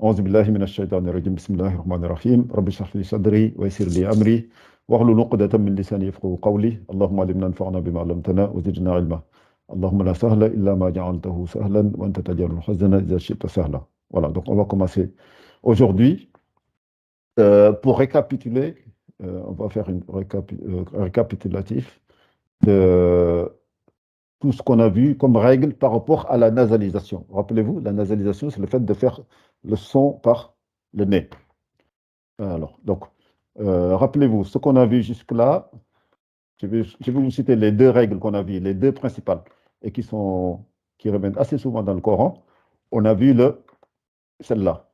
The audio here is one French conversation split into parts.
أعوذ بالله من الشيطان الرجيم بسم الله الرحمن الرحيم رب اشرح لي صدري ويسر لي أمري واحلل عقدة من لساني يفقهوا قولي اللهم علمنا انفعنا بما علمتنا وزدنا علما اللهم لا سهل إلا ما جعلته سهلا وأنت تجعل الحزن إذا شئت سهلا. Voilà, donc on va commencer aujourd'hui. Pour récapituler, on va faire un récapitulatif de tout ce qu'on a vu comme règle par rapport à la nasalisation. Rappelez-vous, la nasalisation, c'est le fait de faire le son par le nez. Alors, donc, rappelez-vous, ce qu'on a vu jusque-là, je vais vous citer les deux règles qu'on a vues, les deux principales, et qui reviennent assez souvent dans le Coran. On a vu celle-là,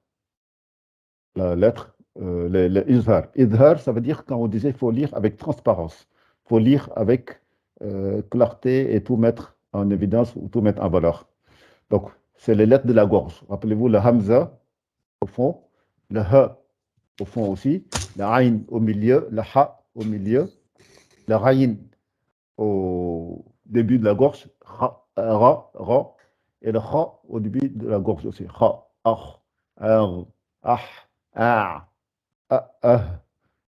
la lettre, le izhar. Izhar, ça veut dire quand on disait qu'il faut lire avec transparence, il faut lire avec clarté et tout mettre en évidence ou tout mettre en valeur. Donc, c'est les lettres de la gorge. Rappelez-vous le hamza au fond, le ha au fond aussi, le aïn au milieu, le ha au milieu, le raïn au début de la gorge, ra, et le kha au début de la gorge aussi. Kha, ah, ar, ah,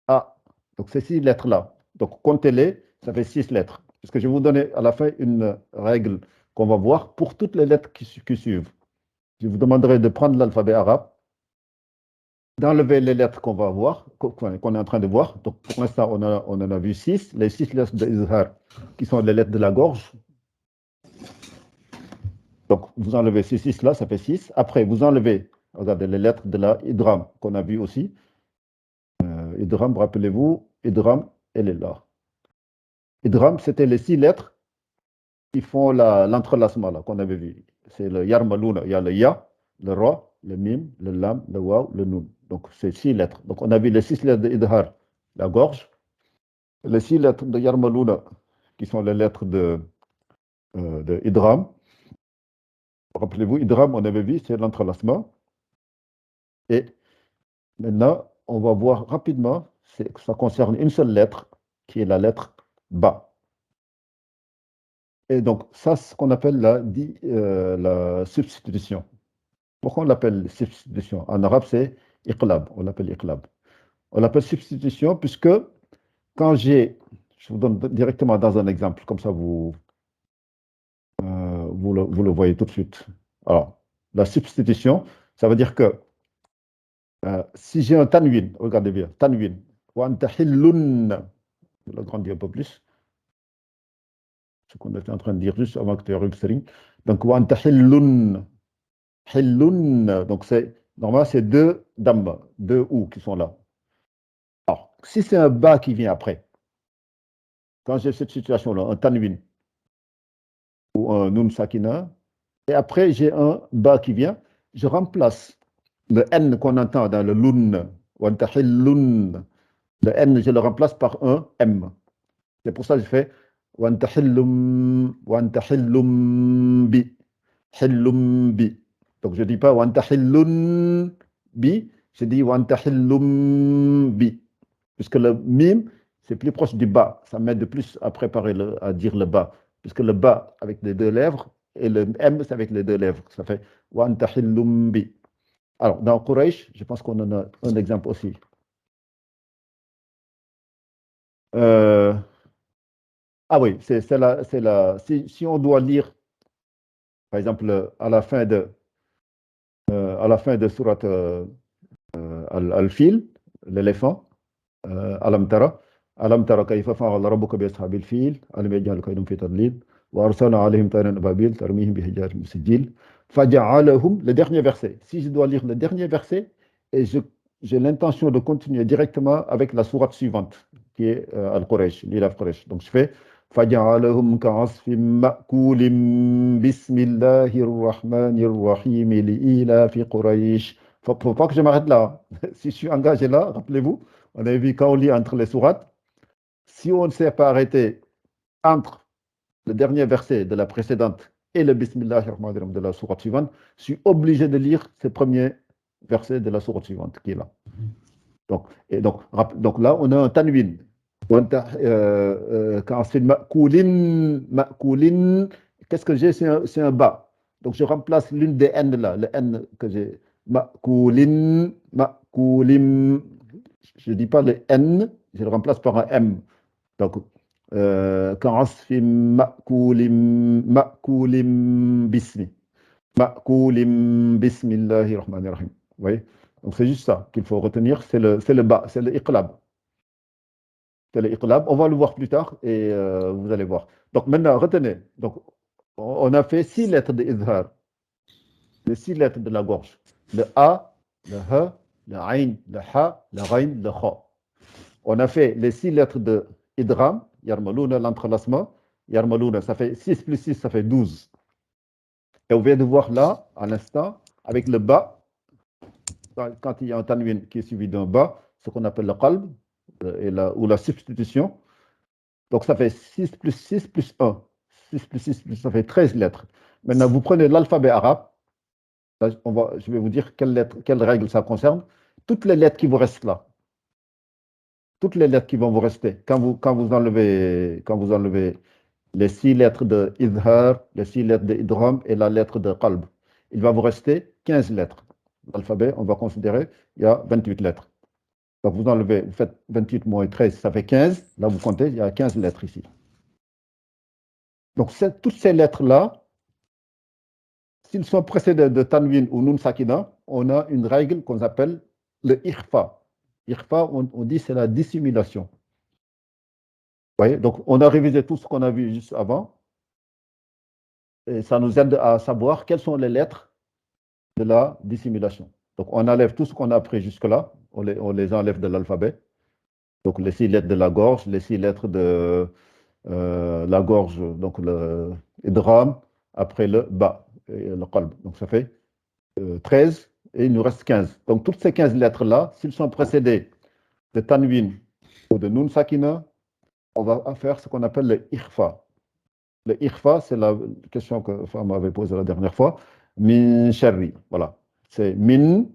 ah. Donc, ces 6 lettres-là. Donc, comptez-les, ça fait 6 lettres. Parce que je vais vous donner à la fin une règle qu'on va voir pour toutes les lettres qui suivent. Je vous demanderai de prendre l'alphabet arabe, d'enlever les lettres qu'on va voir, qu'on est en train de voir. Donc, pour l'instant, on en a vu 6. Les 6 lettres de Izhar, qui sont les lettres de la gorge. Donc, vous enlevez ces 6-là, ça fait 6. Après, vous enlevez, regardez, les lettres de la Idram, qu'on a vu aussi. Idram, rappelez-vous, Idram, elle est là. Idram, c'était les 6 lettres qui font l'entrelacement qu'on avait vu. C'est le Yarmalouna. Il y a le Ya, le Ra, le Mim, le Lam, le Waw, le Nun. Donc, c'est 6 lettres. Donc, on a vu les 6 lettres de Idhar, la gorge. Les 6 lettres de Yarmalouna, qui sont les lettres de Idram. Rappelez-vous, Idram, on avait vu, c'est l'entrelacement. Et maintenant, on va voir rapidement, ça concerne une seule lettre, qui est la lettre Ba. Et donc, ça, c'est ce qu'on appelle la substitution. Pourquoi on l'appelle substitution? En arabe, c'est iqlab. On l'appelle iqlab. On l'appelle substitution puisque quand je vous donne directement dans un exemple, comme ça vous le voyez tout de suite. Alors, la substitution, ça veut dire que si j'ai un tanwin, regardez bien, tanwin, wa anta hillun, je vais l'agrandir un peu plus, ce qu'on était en train de dire juste avant que tu arrives, Sering. Donc, wa anta hillun, donc normalement, c'est 2 damma, 2 ou qui sont là. Alors, si c'est un ba qui vient après, quand j'ai cette situation-là, un tanwin ou un nun sakina, et après j'ai un ba qui vient, je remplace le n qu'on entend dans le lun, le n, je le remplace par un m. C'est pour ça que je fais bi, bi. Donc je ne dis pas bi, je dis bi. Puisque le mime, c'est plus proche du bas. Ça m'aide de plus à préparer, à dire le bas. Puisque le bas avec les 2 lèvres et le M, c'est avec les 2 lèvres. Ça fait wa anta hillum bi. Alors, dans Quraysh, je pense qu'on en a un exemple aussi. Ah oui, si on doit lire, par exemple, à la fin de Surat Al-Fil, l'éléphant, Alam Tara. ألم تر كيف فعل ربك بأصحاب الفيل ألم يجعل كيدهم في تضليل وأرسل عليهم طيرا أبابيل ترميهم بحجارة من سجيل فجعلهم, le dernier verset. Si je dois lire le dernier verset, et j'ai l'intention de continuer directement avec la sourate suivante, qui est Al-Quraysh, l'Ilaf Quraysh. Donc je fais فجعلهم كعصف مأكول بسم الله الرحمن الرحيم لإيلاف قريش. Faut pas que je m'arrête là. Si je suis engagé là, rappelez-vous, on avait vu quand on lit entre les sourates, si on ne s'est pas arrêté entre le dernier verset de la précédente et le Bismillah de la sourate suivante, je suis obligé de lire ce premier verset de la sourate suivante qui est là. Donc là, on a un tanwin. Quand c'est ma'koulin, qu'est-ce que j'ai? C'est un ba. Donc je remplace l'une des n là, le n que j'ai Ma'kulin, ma'kulim. Je ne dis pas le N, je le remplace par un M. Donc, ka'asfim ma'kulim bismi. Ma'kulim bismillahir rahmanir rahim. Vous voyez? Donc, c'est juste ça qu'il faut retenir, c'est le ba, c'est le iqlab. C'est le iqlab. On va le voir plus tard et vous allez voir. Donc, maintenant, retenez. Donc, on a fait 6 lettres de izhar, les 6 lettres de la gorge. Le A, le H, le Ain, le Ha, le Ghain, le Kha. On a fait les 6 lettres de idgham, yarmalouna, l'entrelacement. Yarmalouna, ça fait 6 plus 6, ça fait 12. Et on vient de voir là, à l'instant, avec le ba, quand il y a un tanwin qui est suivi d'un ba, ce qu'on appelle le qalb, ou la substitution. Donc ça fait 6 plus 6 plus 1. 6 plus 6 plus, ça fait 13 lettres. Maintenant, vous prenez l'alphabet arabe. Là, je vais vous dire quelle règle ça concerne. Toutes les lettres qui vous restent là, toutes les lettres qui vont vous rester, quand vous enlevez les 6 lettres de idhar, les 6 lettres de idgham et la lettre de qalb, il va vous rester 15 lettres. L'alphabet, on va considérer, il y a 28 lettres. Donc vous enlevez, vous faites 28 moins 13, ça fait 15. Là, vous comptez, il y a 15 lettres ici. Donc toutes ces lettres-là, s'ils sont précédés de tanwin ou nun sakina, on a une règle qu'on appelle le ikhfa. Ikhfa, on dit c'est la dissimulation. Vous voyez? Donc on a révisé tout ce qu'on a vu juste avant. Et ça nous aide à savoir quelles sont les lettres de la dissimulation. Donc on enlève tout ce qu'on a appris jusque-là, on les enlève de l'alphabet. Donc les 6 lettres de la gorge, les 6 lettres de la gorge, donc le idgham, après le ba, et le qalb. Donc ça fait 13 et il nous reste 15. Donc toutes ces 15 lettres-là, s'ils sont précédés de tanwin ou de nun sakina, on va faire ce qu'on appelle le ikhfa. Le ikhfa, c'est la question que Femme m'avait posée la dernière fois. Min sharri. Voilà. C'est min.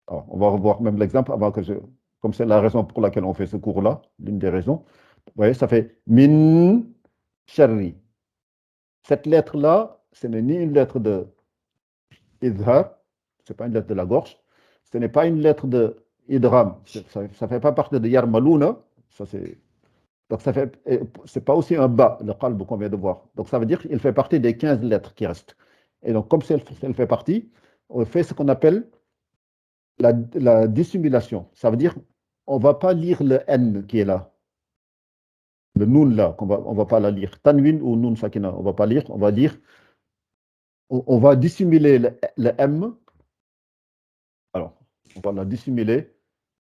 Alors, on va revoir même l'exemple avant que je. Comme c'est la raison pour laquelle on fait ce cours-là, l'une des raisons. Vous voyez, ça fait min sharri. Cette lettre-là, ce n'est ni une lettre de idhar, ce n'est pas une lettre de la gorge, ce n'est pas une lettre de idgham, ça ne fait pas partie de yarmalouna, ça c'est. Donc, c'est pas aussi un bas, le qalb qu'on vient de voir. Donc, ça veut dire qu'il fait partie des 15 lettres qui restent. Et donc, comme elle fait partie, on fait ce qu'on appelle la dissimulation. Ça veut dire on ne va pas lire le N qui est là. Le nun là, on va pas la lire. Tanwin ou nun sakina, on va pas lire. On va dire, on va dissimuler le M. Alors, on va la dissimuler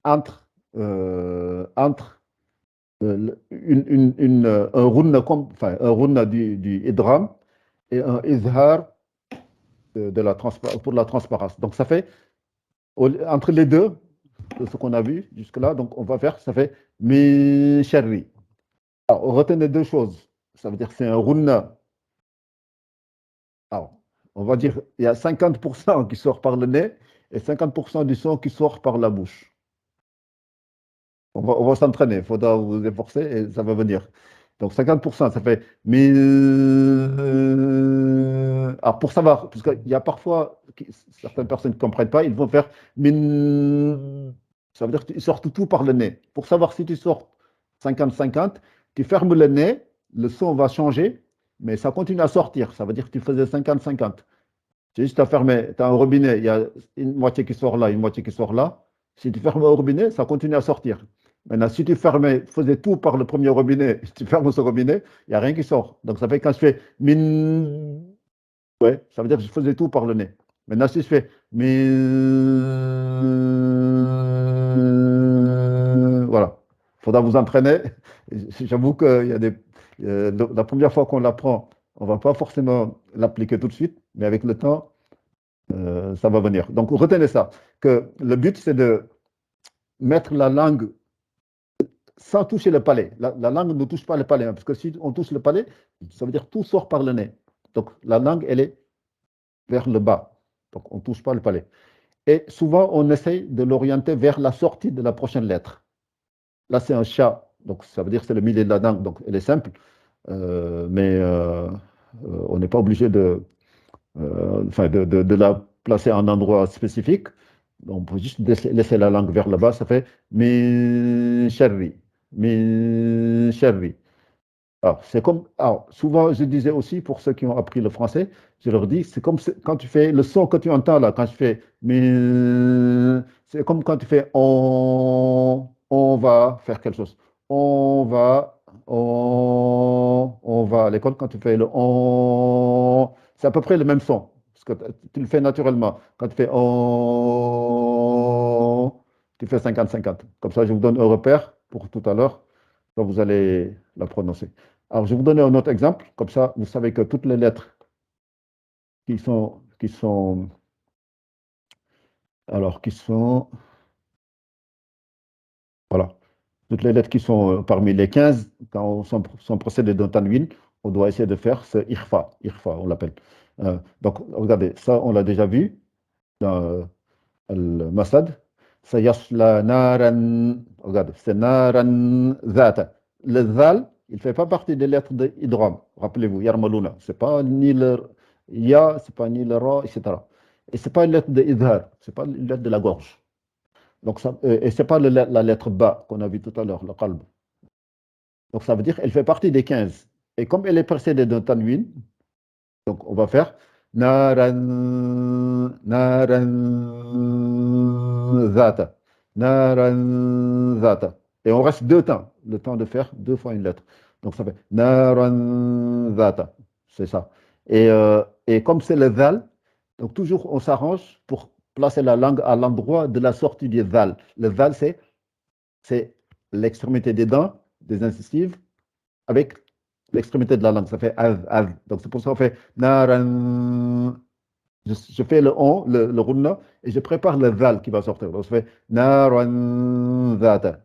entre un runna du idgham et un izhar pour la transparence. Donc ça fait, entre les deux, de ce qu'on a vu jusque-là, donc on va faire, ça fait mi sharri. Alors, retenez deux choses. Ça veut dire que c'est un runna. Alors, on va dire il y a 50% qui sort par le nez et 50% du son qui sort par la bouche. On va s'entraîner, il faudra vous efforcer et ça va venir. Donc 50%, ça fait. Mais alors pour savoir, parce qu'il y a parfois certaines personnes qui ne comprennent pas, ils vont faire. Min. Ça veut dire qu'ils sortent tout par le nez. Pour savoir si tu sors 50-50, tu fermes le nez, le son va changer, mais ça continue à sortir. Ça veut dire que tu faisais 50-50. C'est juste à fermer. Tu as un robinet, il y a une moitié qui sort là, une moitié qui sort là. Si tu fermes le robinet, ça continue à sortir. Maintenant, si tu faisais tout par le premier robinet, si tu fermes ce robinet, il n'y a rien qui sort. Donc, ça fait quand je fais min, ouais, ça veut dire que je faisais tout par le nez. Maintenant, si je fais min, voilà, il faudra vous entraîner. J'avoue que la première fois qu'on l'apprend, on ne va pas forcément l'appliquer tout de suite, mais avec le temps, ça va venir. Donc, retenez ça, que le but, c'est de mettre la langue sans toucher le palais. La langue ne touche pas le palais, hein, parce que si on touche le palais, ça veut dire tout sort par le nez. Donc la langue, elle est vers le bas. Donc on ne touche pas le palais. Et souvent, on essaye de l'orienter vers la sortie de la prochaine lettre. Là, c'est un chat. Donc ça veut dire que c'est le milieu de la langue. Donc elle est simple. Mais on n'est pas obligé de placer à un endroit spécifique. Donc, on peut juste laisser la langue vers le bas, ça fait min sharri, min sharri. Alors, c'est comme, alors, souvent, je disais aussi, pour ceux qui ont appris le français, je leur dis, c'est comme quand tu fais le son que tu entends là, quand je fais, mais c'est comme quand tu fais on va faire quelque chose. On va, on va à l'école, quand tu fais le on, c'est à peu près le même son, parce que tu le fais naturellement. Quand tu fais on, tu fais 50-50. Comme ça, je vous donne un repère pour tout à l'heure, quand vous allez la prononcer. Alors, je vais vous donner un autre exemple. Comme ça, vous savez que toutes les lettres qui sont, voilà, toutes les lettres qui sont parmi les 15, quand on sont procédé d'un tanwin, on doit essayer de faire ce irfa, on l'appelle. Donc, regardez, ça, on l'a déjà vu dans Al-Masad. Sayasla naran, regarde, c'est naran zata. Le zal, il ne fait pas partie des lettres de idgham. Rappelez-vous, yarmaluna. C'est pas ni le ya, c'est pas ni le ra, etc. Et c'est pas une lettre de idhar, c'est pas une lettre de la gorge. Donc ça, et c'est pas la lettre ba qu'on a vu tout à l'heure, le qalb. Donc ça veut dire qu'elle fait partie des 15. Et comme elle est précédée d'un tanwin, donc on va faire naran, naran zata, naran zata. Et on reste deux temps, le temps de faire deux fois une lettre. Donc ça fait naran zata, c'est ça. Et comme c'est le zal, donc toujours on s'arrange pour placer la langue à l'endroit de la sortie du zal. Le zal, c'est l'extrémité des dents, des incisives, avec l'extrémité de la langue. Ça fait av. Donc c'est pour ça qu'on fait naran. Je fais le on, le runna, et je prépare le val qui va sortir. Donc je fais naran zata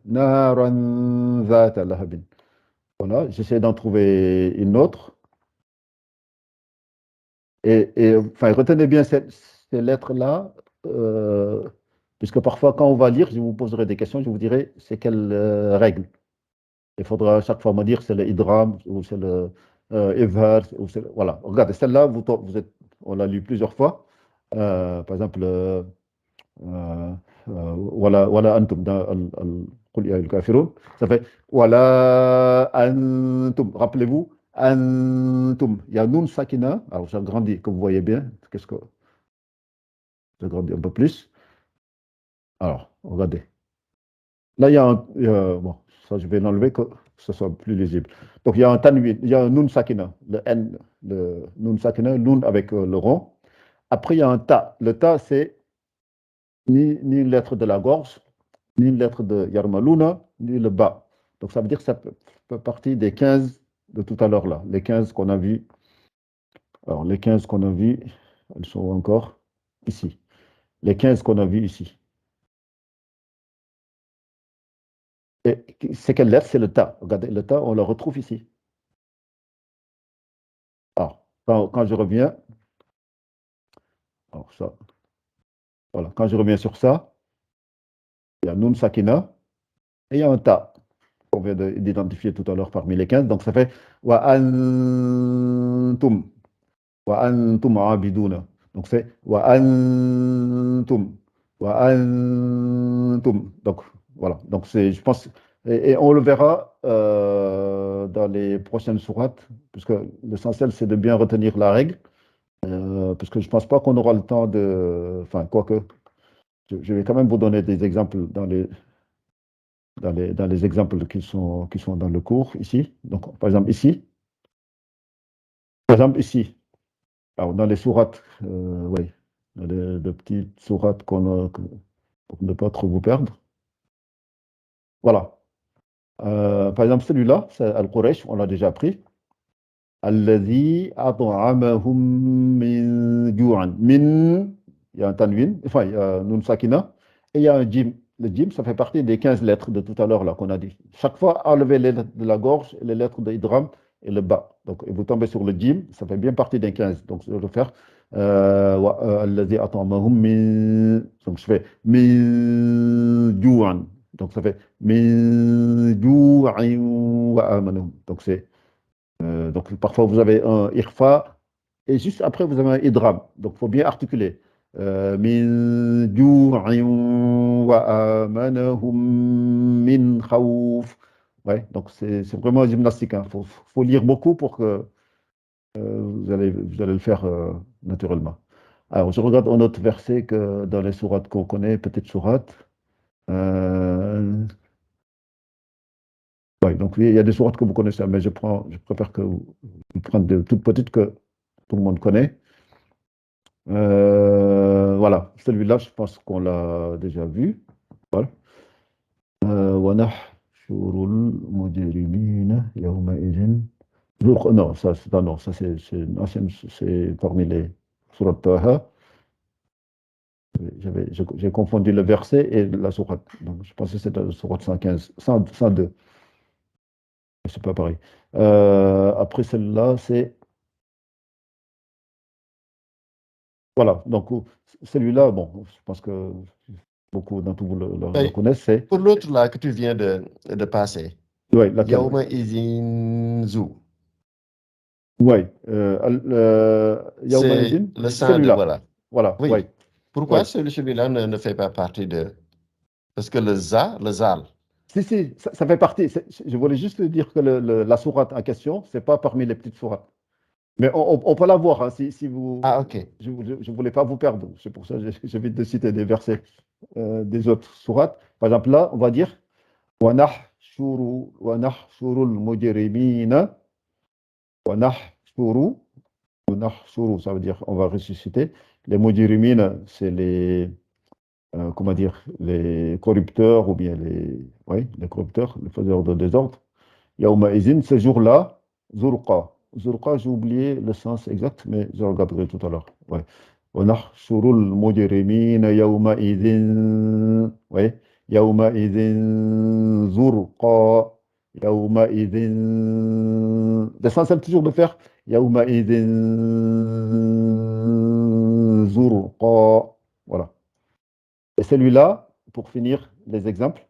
lahabin. Voilà, j'essaie d'en trouver une autre. Enfin, retenez bien ces lettres-là, puisque parfois, quand on va lire, je vous poserai des questions, je vous dirai c'est quelle règle. Il faudra à chaque fois me dire c'est le idram ou c'est le izhar. Voilà, regardez, celle-là, on l'a lu plusieurs fois. Par exemple, euh, wala antum dans Qul ya al-kafirun, ça fait wala antum. Rappelez-vous, antum. Il y a nun sakina. Alors, j'ai grandi, comme vous voyez bien. Qu'est-ce que j'ai grandi un peu plus. Alors, regardez. Là, bon, ça, je vais l'enlever que ce soit plus lisible. Donc, il y a un tanwin, il y a un nun sakina, le N, le nun sakina, nun avec le rond. Après, il y a un ta. Le ta, c'est ni une lettre de la gorge, ni une lettre de Yarmaluna, ni le bas. Donc, ça veut dire que ça fait partie des 15 de tout à l'heure, là. Les 15 qu'on a vus. Alors, les 15 qu'on a vus, elles sont encore ici. Les 15 qu'on a vus ici. Et c'est quelle lettre? C'est le ta. Regardez, le ta, on le retrouve ici. Alors, quand je reviens, alors ça, voilà, quand je reviens sur ça, il y a Nun Sakina et il y a un ta qu'on vient d'identifier tout à l'heure parmi les 15. Donc ça fait Wa antum, Wa antum abiduna. Donc c'est Wa antum, Wa antum. Donc voilà, donc c'est, je pense, et on le verra dans les prochaines sourates, puisque l'essentiel c'est de bien retenir la règle, parce que je ne pense pas qu'on aura le temps de, enfin, quoique. Je vais quand même vous donner des exemples dans les exemples qui sont dans le cours ici. Donc, par exemple, alors dans les sourates, oui, dans les petites sourates pour ne pas trop vous perdre. Voilà. Par exemple, celui-là, c'est Al-Quraysh, on l'a déjà pris. Alladhi at'amahum min ju'an. Min, il y a un tanwin, enfin, il y a nun sakina, et il y a un jim. Le jim, ça fait partie des 15 lettres de tout à l'heure là qu'on a dit. Chaque fois, enlevez les lettres de la gorge, les lettres de idram et le bas. Donc, et vous tombez sur le jim, ça fait bien partie des 15. Donc, je vais faire alladhi at'amahum min. Donc, je fais min ju'an. Donc, ça fait min ju'an wa amanahum. Donc, donc parfois vous avez un irfa et juste après vous avez un idram. Donc il faut bien articuler. min ju'in wa amanahum min khawf. Ouais, donc c'est vraiment gymnastique. Hein. Faut lire beaucoup pour que vous allez le faire naturellement. Alors, je regarde un autre verset que dans les sourates qu'on connaît, petite sourate. Ouais, donc il y a des sourates que vous connaissez, mais je préfère que vous preniez des toutes petites que tout le monde connaît. Voilà, celui-là, je pense qu'on l'a déjà vu. Voilà. وَنَحْشُرُ الْمُجْرِمِينَ يَوْمَئِذٍ non, non, ça c'est une ancienne, c'est parmi les sourates Taha. J'ai confondu le verset et la sourate. Donc, je pensais que c'était la sourate 115, 102. C'est pas pareil. Après celle-là, c'est. Voilà. Donc, celui-là, bon, je pense que beaucoup d'entre vous le Oui. connaissent. C'est. Pour l'autre là que tu viens de passer, Oui, laquelle? Yawma Izin Zu, Oui. Yawma c'est Idin, le c'est sang de, celui-là. voilà. Voilà, oui. Oui. Oui. Pourquoi celui-là ne fait pas partie de... Parce que le Zal. Si, ça fait partie. Je voulais juste dire que la sourate en question, c'est pas parmi les petites sourates. Mais on peut la voir, hein, si vous. Ah, ok. Je ne voulais pas vous perdre. C'est pour ça que j'évite de citer des versets des autres sourates. Par exemple, là, on va dire وَنَحْشُرُ الْمُجْرِمِينَ وَنَحْشُرُ وَنَحْشُرُ, ça veut dire on va ressusciter. Les mujrimines, c'est les, comment dire, les corrupteurs ou bien les corrupteurs, les faiseurs de désordre. Yaouma Izin, ce jour-là, Zurqa. Zurqa, j'ai oublié le sens exact, mais je regarderai tout à l'heure. Ouais. وَنَحْشُرُ الْمُجْرِمِينَ يَوْمَئِذٍ. Ouais. يَوْمَئِذٍ زُرْقًا. يَوْمَئِذٍ. L'essentiel toujours de faire يَوْمَئِذٍ زُرْقًا. Voilà. Et celui-là, pour finir les exemples,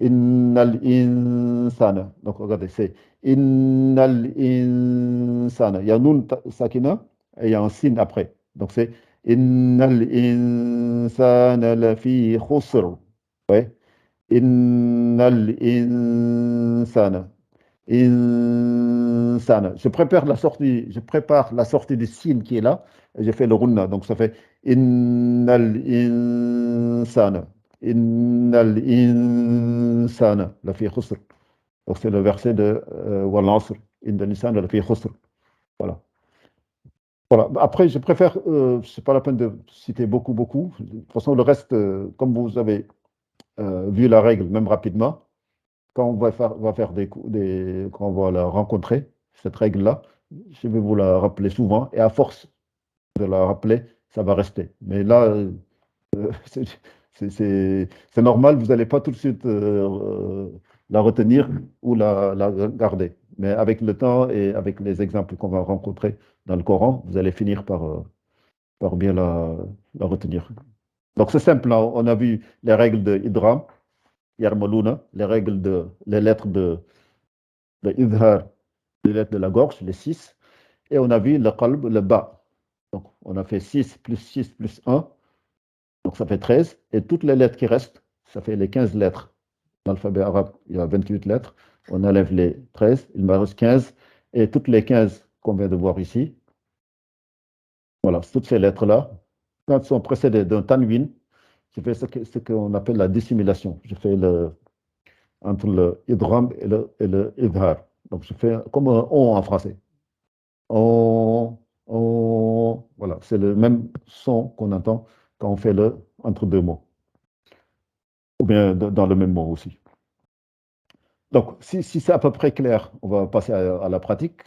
Innal insana. Donc regardez, c'est Innal insana. Il y a nun sakina et il y a un sin après. Donc c'est Innal insana lafi khusr. Ouais. Innal insana. Insana. Je prépare la sortie du sin qui est là. Et j'ai fait le runna. Donc ça fait Innal insana. Innal insana lafi khusr. Donc c'est le verset de Wal Asr. Innal insana lafi khusr. Voilà. Voilà. Après, je préfère, c'est pas la peine de citer beaucoup, beaucoup. De toute façon, le reste, comme vous avez vu la règle, même rapidement, quand on va faire quand on va la rencontrer, cette règle-là, je vais vous la rappeler souvent, et à force de la rappeler, ça va rester. Mais là, c'est c'est normal, vous n'allez pas tout de suite la retenir ou la garder. Mais avec le temps et avec les exemples qu'on va rencontrer dans le Coran, vous allez finir par bien la retenir. Donc c'est simple, hein. On a vu les règles de Idram, Yarmaluna, les lettres de Idhar, les lettres de la gorge, les 6. Et on a vu le qalb, le bas. Donc on a fait 6 plus 1. Donc ça fait 13. Et toutes les lettres qui restent, ça fait les 15 lettres. Dans l'alphabet arabe, il y a 28 lettres. On enlève les 13, il me reste 15. Et toutes les 15 qu'on vient de voir ici, voilà, toutes ces lettres-là, quand elles sont précédées d'un tanwin, je fais ce qu'on appelle la dissimulation. Je fais entre le idram et le idhar. Donc je fais comme un on en français. Voilà, c'est le même son qu'on entend quand on fait le entre deux mots, ou bien dans le même mot aussi. Donc, si c'est à peu près clair, on va passer à la pratique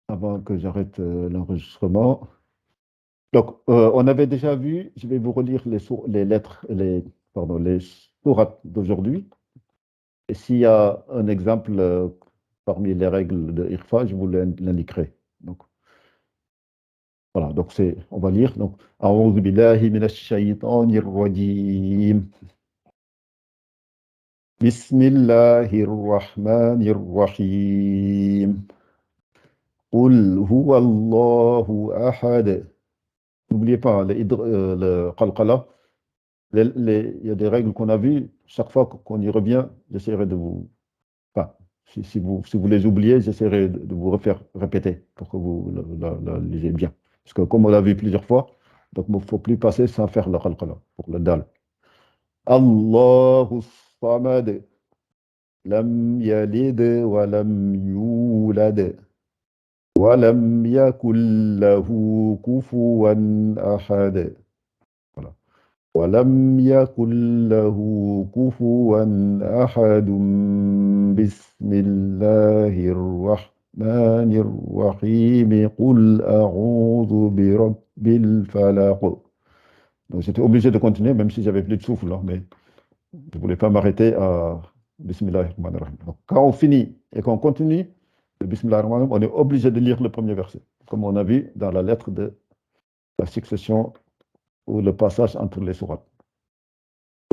avant que j'arrête l'enregistrement. Donc, on avait déjà vu, je vais vous relire les lettres, pardon, les sourates d'aujourd'hui. Et s'il y a un exemple parmi les règles de IRFA, je vous l'indiquerai. Donc, voilà, donc on va lire. Donc, أعوذ بالله من الشيطان الرجيم. بسم الله الرحمن الرحيم. Qul huwa Allahu ahad. N'oubliez pas, le qalqala, il y a des règles qu'on a vues. Chaque fois qu'on y revient, j'essaierai de vous. Enfin, si vous les oubliez, j'essaierai de vous refaire répéter pour que vous la lisiez bien. Parce que comme on l'a vu plusieurs fois, donc il ne faut plus passer sans faire le qalqala pour le dal. Allahu samad. Lam yalid wa lam yulad. Wa lam yakul lahu kufuwan ahad. Voilà. ولم يكن له كفوا أحد بسم الله الرحمن الرحيم قل أعوذ برب الفلق. Donc j'étais obligé de continuer même si j'avais plus de souffle, hein, mais je ne voulais pas m'arrêter à Bismillah ar-Rahman ar-Rahim. Donc quand on finit et qu'on continue le Bismillah ar-Rahman ar-Rahim, on est obligé de lire le premier verset, comme on a vu dans la lettre de la succession ou le passage entre les sourates,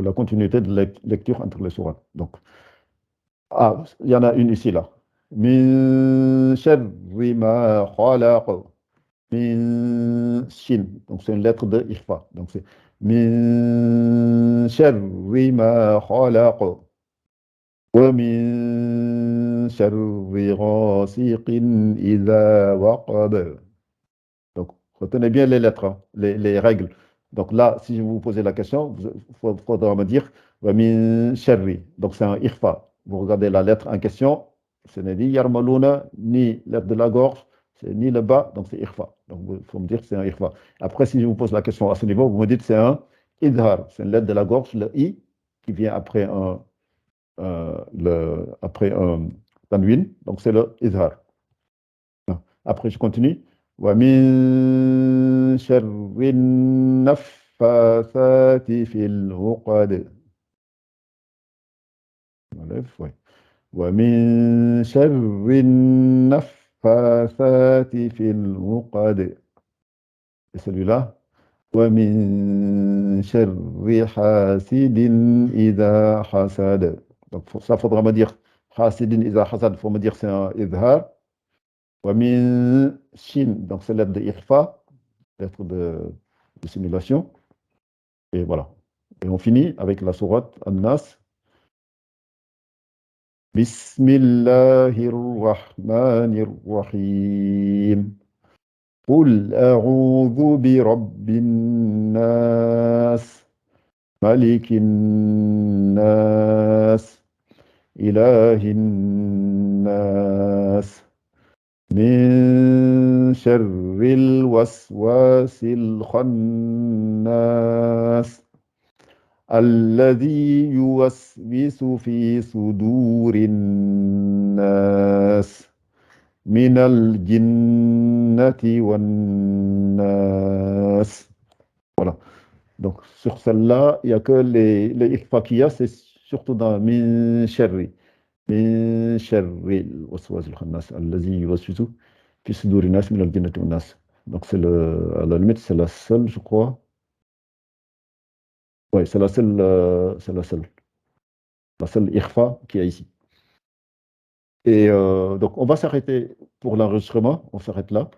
la continuité de lecture entre les sourates. Donc, il y en a une ici, là. Min sharri ma khalaq. Min shin. Donc, c'est une lettre de ikhfa. Donc, c'est min sharri ma khalaq. Wa min sharri ghasiqin idha waqab. Donc, retenez bien les lettres, hein, les règles. Donc là, si je vous posez la question, il faudra me dire wa min sharri. Donc c'est un ikhfa. Vous regardez la lettre en question, ce n'est ni yarmaluna, ni lettre de la gorge, c'est ni le bas, donc c'est ikhfa. Donc il faut me dire que c'est un ikhfa. Après, si je vous pose la question à ce niveau, vous me dites que c'est un idhar. C'est une lettre de la gorge, le i, qui vient après après un tanwin. Donc c'est le idhar. Après, je continue. ومن شر النفاثات في العقد. Ouais. ومن شر النفاثات في العقد. Et celui-là. ومن شر حاسد إذا حسد. Donc ça, faudra me dire حاسد إذا حسد, il faut me dire c'est un izhar. ومن shin, donc c'est lettre de ikhfa, lettre de simulation. Et voilà. Et on finit avec la sourate An-Nas. Bismillahir Rahmanir Rahim. قل أعوذ برب الناس ملك الناس إله الناس من شر الوسواس الخناس الذي يوسوس في صدور الناس من الجنة والناس. Voilà. Donc sur celle-là, il n'y a que les ikhfa qu'il y a, c'est surtout dans min sharri. من شر الوسواس الخناس الذي يوسوس في صدور الناس من الجنة والناس. Donc à la limite, c'est la seule, je crois. Oui, c'est la seule ikhfa qu'il y a ici. Et donc on va s'arrêter pour l'enregistrement, on s'arrête là.